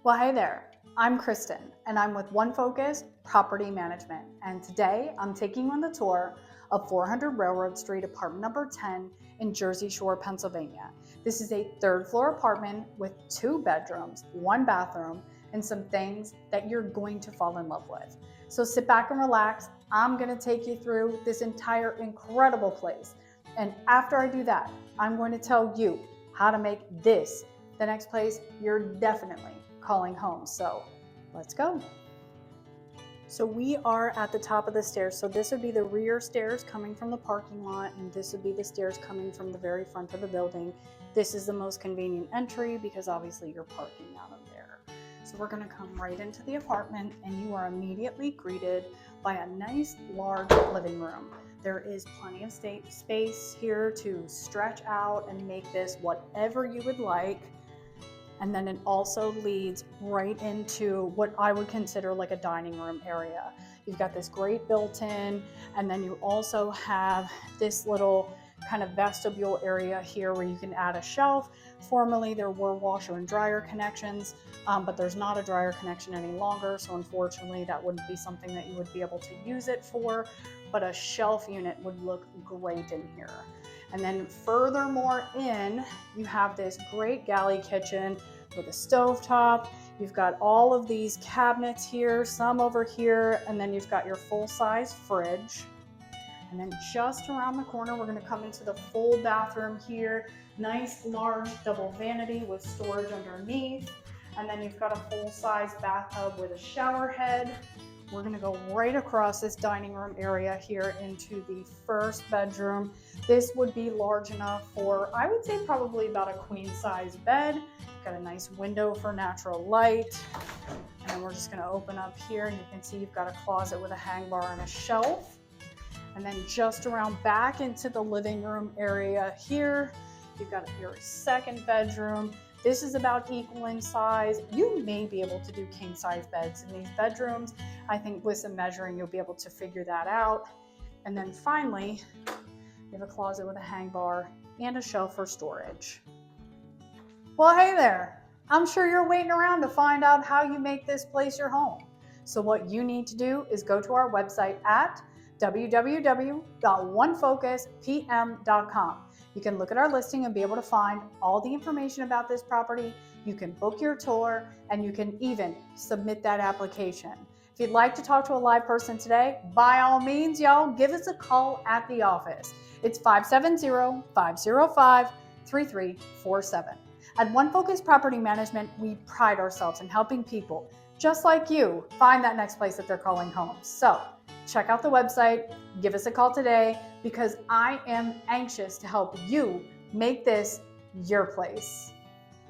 Well, hey there, I'm Kristen and I'm with One Focus Property Management. And today I'm taking you on the tour of 400 Railroad Street, apartment number 10 in Jersey Shore, Pennsylvania. This is a third floor apartment with 2 bedrooms, 1 bathroom, and some things that you're going to fall in love with. So sit back and relax. I'm going to take you through this entire incredible place. And after I do that, I'm going to tell you how to make this the next place you're definitely calling home. So let's go. So we are at the top of the stairs. So this would be the rear stairs coming from the parking lot, and this would be the stairs coming from the very front of the building. This is the most convenient entry because obviously you're parking out of there. So we're going to come right into the apartment, and you are immediately greeted by a nice large living room. There is plenty of space here to stretch out and make this whatever you would like. And then it also leads right into what I would consider like a dining room area. You've got this great built-in, and then you also have this little kind of vestibule area here where you can add a shelf. Formerly there were washer and dryer connections, but there's not a dryer connection any longer. So unfortunately that wouldn't be something that you would be able to use it for, but a shelf unit would look great in here. And then furthermore in, you have this great galley kitchen with a stovetop. You've got all of these cabinets here, some over here, and then you've got your full-size fridge. And then just around the corner, we're gonna come into the full bathroom here. Nice large double vanity with storage underneath. And then you've got a full-size bathtub with a shower head. We're gonna go right across this dining room area here into the first bedroom. This would be large enough for, I would say, probably about a queen size bed. Got a nice window for natural light. And then we're just gonna open up here, and you can see you've got a closet with a hang bar and a shelf. And then just around back into the living room area here, you've got your second bedroom. This is about equal in size. You may be able to do king size beds in these bedrooms. I think with some measuring, you'll be able to figure that out. And then finally, you have a closet with a hang bar and a shelf for storage. Well, hey there. I'm sure you're waiting around to find out how you make this place your home. So what you need to do is go to our website at www.onefocuspm.com. You can look at our listing and be able to find all the information about this property. You can book your tour, and you can even submit that application. If you'd like to talk to a live person today, by all means, y'all, give us a call at the office. It's 570-505-3347. At One Focus Property Management, we pride ourselves in helping people just like you find that next place that they're calling home. So check out the website, give us a call today, because I am anxious to help you make this your place.